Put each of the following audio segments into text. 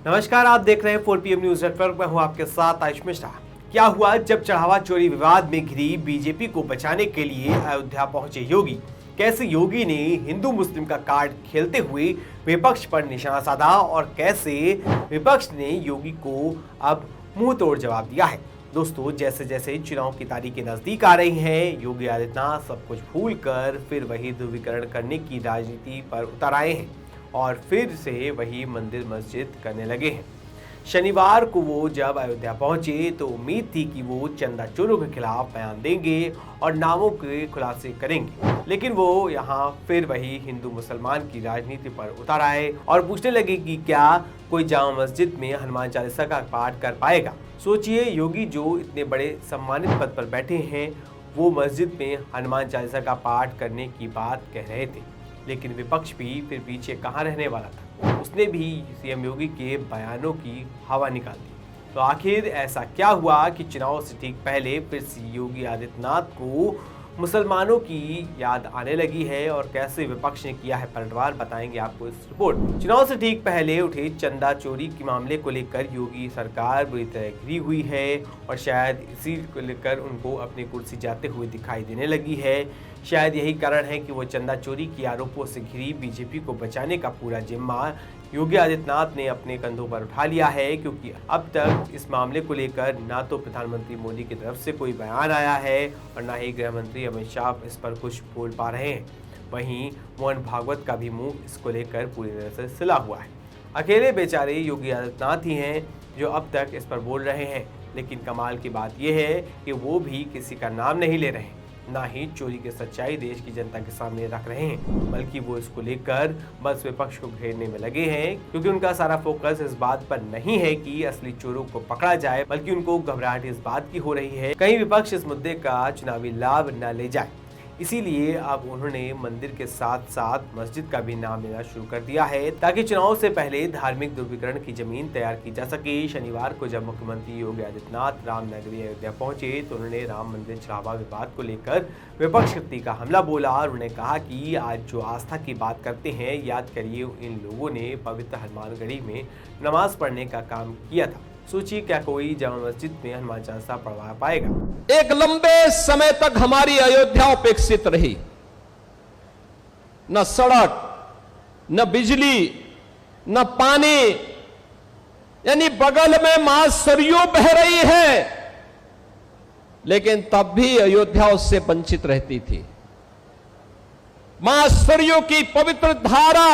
नमस्कार, आप देख रहे हैं 4PM न्यूज नेटवर्क। मैं हूं आपके साथ आयुष मिश्रा। क्या हुआ जब चढ़ावा चोरी विवाद में घिरी बीजेपी को बचाने के लिए अयोध्या पहुंचे योगी? कैसे योगी ने हिंदू मुस्लिम का कार्ड खेलते हुए विपक्ष पर निशाना साधा और कैसे विपक्ष ने योगी को अब मुंह तोड़ जवाब दिया है। दोस्तों, जैसे जैसे चुनाव की तारीखें नजदीक आ रही हैं, योगी आदित्यनाथ सब कुछ भूलकर फिर वही ध्रुवीकरण करने की राजनीति पर उतर आए हैं और फिर से वही मंदिर मस्जिद करने लगे हैं। शनिवार को वो जब अयोध्या पहुंचे तो उम्मीद थी कि वो चंदा चोरों के खिलाफ बयान देंगे और नामों के खुलासे करेंगे, लेकिन वो यहाँ फिर वही हिंदू मुसलमान की राजनीति पर उतर आए और पूछने लगे कि क्या कोई जामा मस्जिद में हनुमान चालीसा का पाठ कर पाएगा। सोचिए, योगी जो इतने बड़े सम्मानित पद पर बैठे हैं, वो मस्जिद में हनुमान चालीसा का पाठ करने की बात कह रहे थे, लेकिन विपक्ष भी फिर पीछे कहाँ रहने वाला था। उसने भी सीएम योगी के बयानों की हवा निकाल दी। तो आखिर ऐसा क्या हुआ कि चुनाव से ठीक पहले फिर से योगी आदित्यनाथ को मुसलमानों की याद आने लगी है और कैसे विपक्ष ने किया है पलटवार, बताएंगे आपको इस रिपोर्ट। चुनाव से ठीक पहले उठे चंदा चोरी के मामले को लेकर योगी सरकार बुरी तरह घिरी हुई है और शायद इसी को लेकर उनको अपनी कुर्सी जाते हुए दिखाई देने लगी है। शायद यही कारण है कि वो चंदा चोरी के आरोपों से घिरी बीजेपी को बचाने का पूरा जिम्मा योगी आदित्यनाथ ने अपने कंधों पर उठा लिया है, क्योंकि अब तक इस मामले को लेकर ना तो प्रधानमंत्री मोदी की तरफ से कोई बयान आया है और ना ही गृह मंत्री अमित शाह इस पर कुछ बोल पा रहे हैं। वहीं मोहन भागवत का भी मुंह इसको लेकर पूरी तरह से सिला हुआ है। अकेले बेचारे योगी आदित्यनाथ ही हैं जो अब तक इस पर बोल रहे हैं, लेकिन कमाल की बात यह है कि वो भी किसी का नाम नहीं ले रहे हैं, ना ही चोरी की सच्चाई देश की जनता के सामने रख रहे हैं, बल्कि वो इसको लेकर बस विपक्ष को घेरने में लगे हैं, क्योंकि उनका सारा फोकस इस बात पर नहीं है कि असली चोरों को पकड़ा जाए, बल्कि उनको घबराहट इस बात की हो रही है कहीं विपक्ष इस मुद्दे का चुनावी लाभ न ले जाए। इसीलिए अब उन्होंने मंदिर के साथ साथ मस्जिद का भी नाम लेना शुरू कर दिया है, ताकि चुनाव से पहले धार्मिक ध्रुवीकरण की जमीन तैयार की जा सके। शनिवार को जब मुख्यमंत्री योगी आदित्यनाथ रामनगरी अयोध्या पहुंचे तो उन्होंने राम मंदिर चढ़ावा विवाद को लेकर विपक्ष शक्ति का हमला बोला और उन्होंने कहा कि आज जो आस्था की बात करते हैं, याद करिए इन लोगों ने पवित्र हनुमानगढ़ी में नमाज पढ़ने का काम किया था। सोचिए, क्या कोई जामा मस्जिद में हनुमान चालीसा पढ़वा पाएगा? एक लंबे समय तक हमारी अयोध्या उपेक्षित रही। न सड़क, न बिजली, न पानी, यानी बगल में मां सरयू बह रही है, लेकिन तब भी अयोध्या उससे वंचित रहती थी। मां सरयू की पवित्र धारा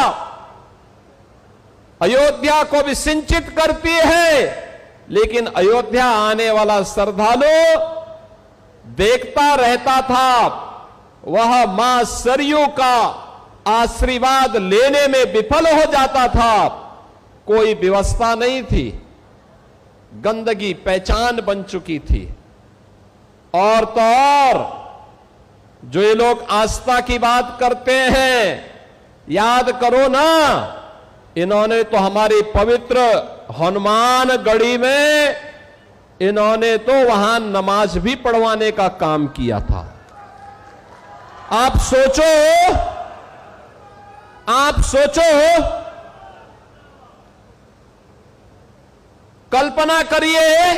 अयोध्या को भी सिंचित करती है, लेकिन अयोध्या आने वाला श्रद्धालु देखता रहता था, वह मां सरयू का आशीर्वाद लेने में विफल हो जाता था। कोई व्यवस्था नहीं थी, गंदगी पहचान बन चुकी थी। और तो और जो ये लोग आस्था की बात करते हैं, याद करो ना, इन्होंने तो हमारी पवित्र हनुमानगढ़ी में इन्होंने तो वहां नमाज भी पढ़वाने का काम किया था। आप सोचो, कल्पना करिए,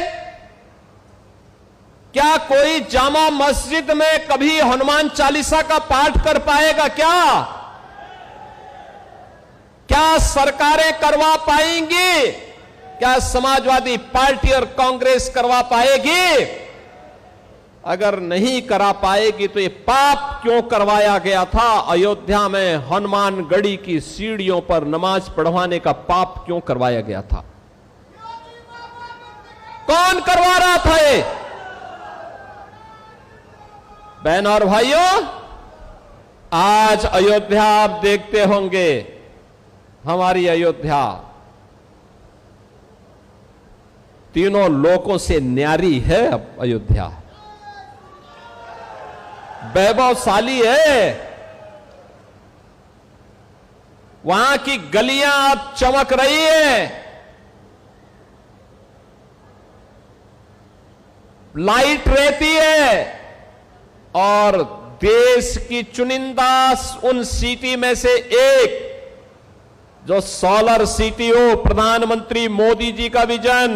क्या कोई जामा मस्जिद में कभी हनुमान चालीसा का पाठ कर पाएगा? क्या सरकारें करवा पाएंगी? क्या समाजवादी पार्टी और कांग्रेस करवा पाएगी? अगर नहीं करा पाएगी तो ये पाप क्यों करवाया गया था? अयोध्या में हनुमानगढ़ी की सीढ़ियों पर नमाज पढ़वाने का पाप क्यों करवाया गया था? कौन करवा रहा था ये? बहन और भाइयों, आज अयोध्या आप देखते होंगे, हमारी अयोध्या तीनों लोकों से न्यारी है। अब अयोध्या वैभवशाली है, वहां की गलियां अब चमक रही है, लाइट रहती है, और देश की चुनिंदा उन सिटी में से एक जो सोलर सिटी हो, प्रधानमंत्री मोदी जी का विजन।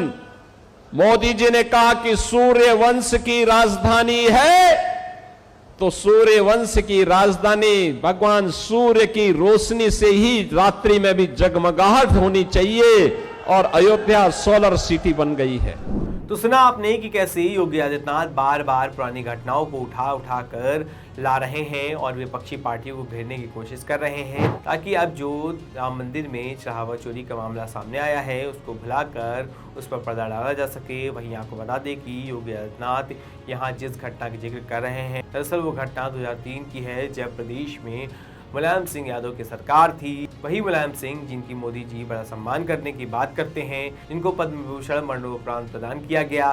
मोदी जी ने कहा कि सूर्यवंश की राजधानी है, तो सूर्यवंश की राजधानी भगवान सूर्य की रोशनी से ही रात्रि में भी जगमगाहट होनी चाहिए, और अयोध्या सोलर सिटी बन गई है। तो सुना आपने कि कैसे योगी आदित्यनाथ बार बार पुरानी घटनाओं को उठा कर ला रहे हैं और विपक्षी पार्टियों को घेरने की कोशिश कर रहे हैं, ताकि अब जो राम मंदिर में चढ़ावा चोरी का मामला सामने आया है उसको भुलाकर उस पर पर्दा डाला जा सके। वहीं आपको बता दें कि योगी आदित्यनाथ यहाँ जिस घटना की जिक्र कर रहे हैं, दरअसल वो घटना 2003 की है, जब प्रदेश में मुलायम सिंह यादव की सरकार थी। वही मुलायम सिंह जिनकी मोदी जी बड़ा सम्मान करने की बात करते हैं, जिनको पद्म विभूषण मरणोपरांत प्रदान किया गया।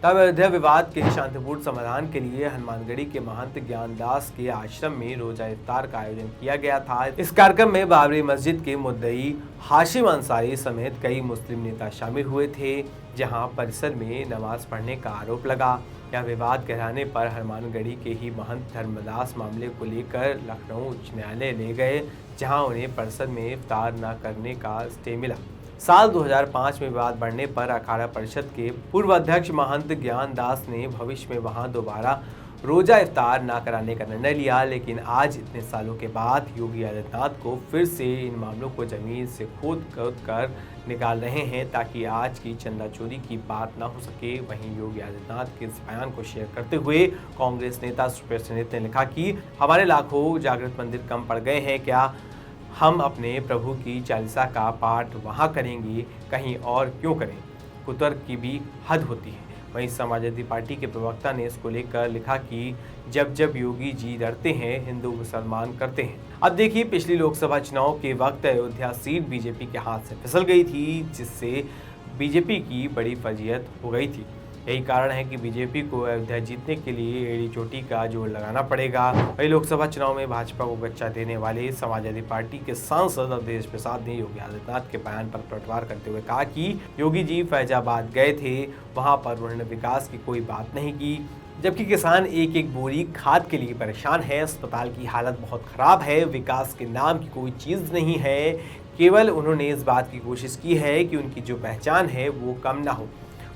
तब अयोध्या विवाद के शांतिपूर्ण समाधान के लिए हनुमानगढ़ी के महंत ज्ञानदास के आश्रम में रोजा इफ्तार का आयोजन किया गया था। इस कार्यक्रम में बाबरी मस्जिद के मुद्दई हाशिम अंसारी समेत कई मुस्लिम नेता शामिल हुए थे, जहां परिसर में नमाज पढ़ने का आरोप लगा। यह विवाद गहराने पर हनुमानगढ़ी के ही महंत धर्मदास मामले को लेकर लखनऊ उच्च न्यायालय ले गए, जहां उन्हें परिसर में इफ्तार न करने का स्टे मिला। साल 2005 में विवाद बढ़ने पर अखाड़ा परिषद के पूर्व अध्यक्ष महंत ज्ञानदास ने भविष्य में वहां दोबारा रोजा इफ्तार न कराने का निर्णय लिया, लेकिन आज इतने सालों के बाद योगी आदित्यनाथ को फिर से इन मामलों को जमीन से खोद कर निकाल रहे हैं, ताकि आज की चंदा चोरी की बात ना हो सके। वहीं योगी आदित्यनाथ के इस बयान को शेयर करते हुए कांग्रेस नेता सुप्रिया सेनेत ने लिखा कि हमारे लाखों जागृत मंदिर कम पड़ गए हैं क्या? हम अपने प्रभु की चालीसा का पाठ वहाँ करेंगे, कहीं और क्यों करें? कुतर्क की भी हद होती है। वहीं समाजवादी पार्टी के प्रवक्ता ने इसको लेकर लिखा कि जब जब योगी जी डरते हैं, हिंदू मुसलमान करते हैं। अब देखिए, पिछली लोकसभा चुनाव के वक्त अयोध्या सीट बीजेपी के हाथ से फिसल गई थी, जिससे बीजेपी की बड़ी फजीहत हो गई थी। यही कारण है कि बीजेपी को अयोध्या जीतने के लिए एड़ी चोटी का जोर लगाना पड़ेगा। वही लोकसभा चुनाव में भाजपा को गच्चा देने वाले समाजवादी पार्टी के सांसद अवधेश प्रसाद ने योगी आदित्यनाथ के बयान पर पलटवार करते हुए कहा कि योगी जी फैजाबाद गए थे, वहां पर उन्होंने विकास की कोई बात नहीं की, जबकि किसान एक एक बोरी खाद के लिए परेशान है। अस्पताल की हालत बहुत खराब है, विकास के नाम की कोई चीज़ नहीं है। केवल उन्होंने इस बात की कोशिश की है कि उनकी जो पहचान है वो कम ना हो।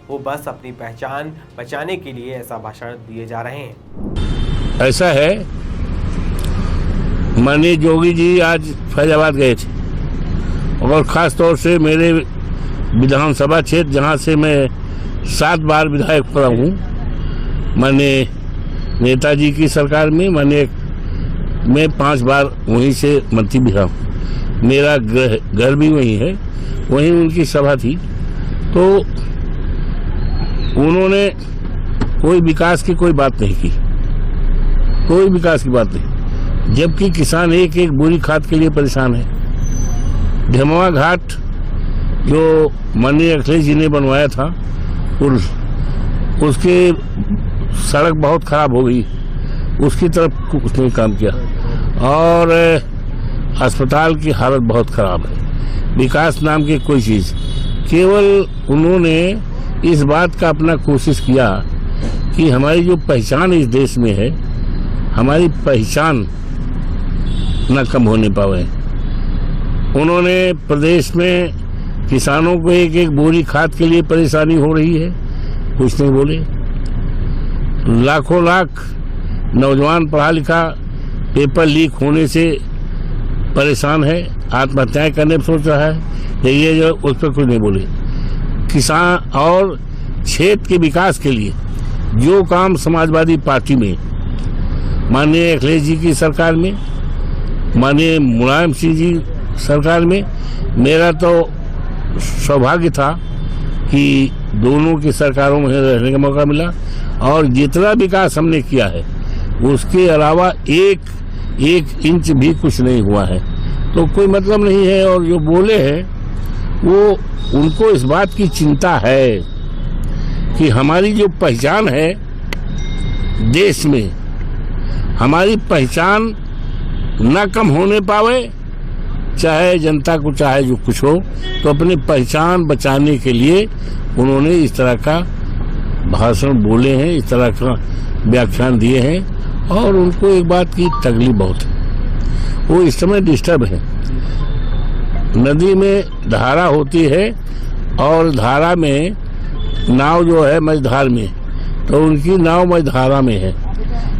वो बस अपनी पहचान बचाने के लिए ऐसा भाषण दिए जा रहे हैं। ऐसा है, माननीय योगी जी आज फैजाबाद गए थे, और ख़ास तौर से मेरे विधानसभा क्षेत्र जहां से मैं 7 बार विधायक रहा हूँ, माननीय नेताजी की सरकार में, माननीय मैं 5 बार वहीं से मंत्री भी रहा हूँ। मेरा घर भी वहीं है, वहीं उनकी सभा थी। तो उन्होंने कोई विकास की कोई बात नहीं की, कोई विकास की बात नहीं, जबकि किसान एक एक बोरी खाद के लिए परेशान है। ढमवा घाट जो माननीय अखिलेश जी ने बनवाया था, उसके सड़क बहुत खराब हो गई, उसकी तरफ उसने काम किया, और अस्पताल की हालत बहुत खराब है। विकास नाम की कोई चीज़, केवल उन्होंने इस बात का अपना कोशिश किया कि हमारी जो पहचान इस देश में है, हमारी पहचान न कम होने पावे। उन्होंने प्रदेश में किसानों को एक एक बोरी खाद के लिए परेशानी हो रही है, कुछ नहीं बोले। लाखों लाख नौजवान पढ़ा लिखा पेपर लीक होने से परेशान है, आत्महत्याएं करने पर सोच रहा है, ये जो उस पर कुछ नहीं बोले। किसान और क्षेत्र के विकास के लिए जो काम समाजवादी पार्टी में, माननीय अखिलेश जी की सरकार में, माननीय मुलायम सिंह जी सरकार में, मेरा तो सौभाग्य था कि दोनों की सरकारों में रहने का मौका मिला, और जितना विकास हमने किया है उसके अलावा एक इंच भी कुछ नहीं हुआ है। तो कोई मतलब नहीं है। और जो बोले हैं वो, उनको इस बात की चिंता है कि हमारी जो पहचान है देश में, हमारी पहचान न कम होने पावे, चाहे जनता को चाहे जो कुछ हो। तो अपनी पहचान बचाने के लिए उन्होंने इस तरह का भाषण बोले हैं, इस तरह का व्याख्यान दिए हैं, और उनको एक बात की तकलीफ बहुत है, वो इस समय डिस्टर्ब है। नदी में धारा होती है और धारा में नाव जो है मझधार में, तो उनकी नाव मझधारा में है।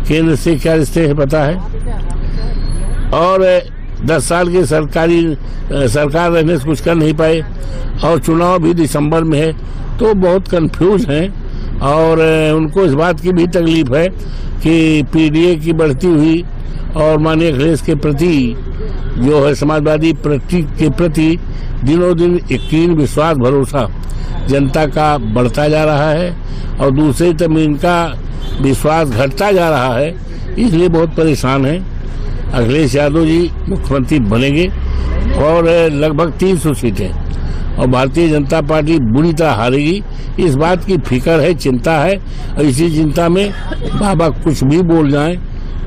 केंद्र से क्या रिश्ते है पता है। और 10 साल की सरकार रहने से कुछ कर नहीं पाए और चुनाव भी दिसंबर में है, तो बहुत कंफ्यूज हैं। और उनको इस बात की भी तकलीफ है कि पीडीए की बढ़ती हुई और माननीय अखिलेश के प्रति जो है समाजवादी पार्टी के प्रति दिनों दिन यकीन, विश्वास, भरोसा जनता का बढ़ता जा रहा है और दूसरी तरफ इनका विश्वास घटता जा रहा है, इसलिए बहुत परेशान है। अखिलेश यादव जी मुख्यमंत्री बनेंगे और लगभग 300 सीटें, और भारतीय जनता पार्टी बुरी तरह हारेगी, इस बात की फिक्र है, चिंता है। और इसी चिंता में बाबा कुछ भी बोल जाएं,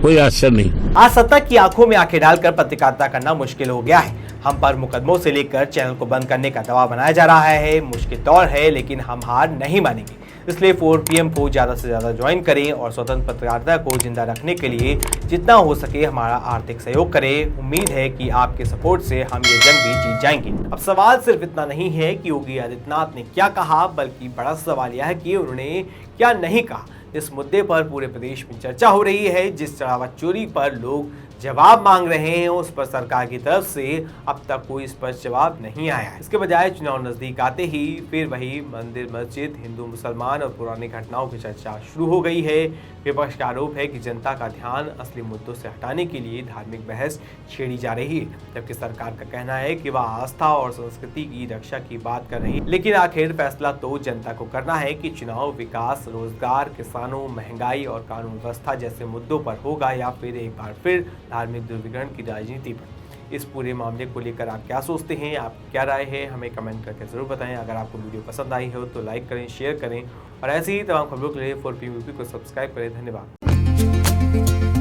कोई आश्चर्य नहीं। आज सत्ता की आंखों में आंखें डालकर पत्रकारिता करना मुश्किल हो गया है। हम पर मुकदमों से लेकर चैनल को बंद करने का दबाव बनाया जा रहा है। मुश्किल दौर है, लेकिन हम हार नहीं मानेंगे। इसलिए 4 PM को ज्यादा से ज्यादा ज्वाइन करें और स्वतंत्र पत्रकारिता को जिंदा रखने के लिए जितना हो सके हमारा आर्थिक सहयोग करें। उम्मीद है कि आपके सपोर्ट से हम ये जंग भी जीत जाएंगे। अब सवाल सिर्फ इतना नहीं है कि योगी आदित्यनाथ ने क्या कहा, बल्कि बड़ा सवाल यह है कि उन्होंने क्या नहीं कहा। इस मुद्दे पर पूरे प्रदेश में चर्चा हो रही है। जिस चढ़ावा चोरी पर लोग जवाब मांग रहे हैं, उस पर सरकार की तरफ से अब तक कोई स्पष्ट जवाब नहीं आया है। इसके बजाय चुनाव नजदीक आते ही फिर वही मंदिर, मस्जिद, हिंदू मुसलमान और पुरानी घटनाओं की चर्चा शुरू हो गई है। विपक्ष का आरोप है कि जनता का ध्यान असली मुद्दों से हटाने के लिए धार्मिक बहस छेड़ी जा रही है, जबकि सरकार का कहना है कि वह आस्था और संस्कृति की रक्षा की बात कर रही है। लेकिन आखिर फैसला तो जनता को करना है कि चुनाव विकास, रोजगार, किसानों, महंगाई और कानून व्यवस्था जैसे मुद्दों पर होगा या फिर एक बार फिर धार्मिक ध्रुवीकरण की राजनीति पर। इस पूरे मामले को लेकर आप क्या सोचते हैं, आपकी क्या राय है, हमें कमेंट करके जरूर बताएं। अगर आपको वीडियो पसंद आई हो तो लाइक करें, शेयर करें और ऐसी ही तमाम खबरों के लिए 4PM यूपी को सब्सक्राइब करें। धन्यवाद।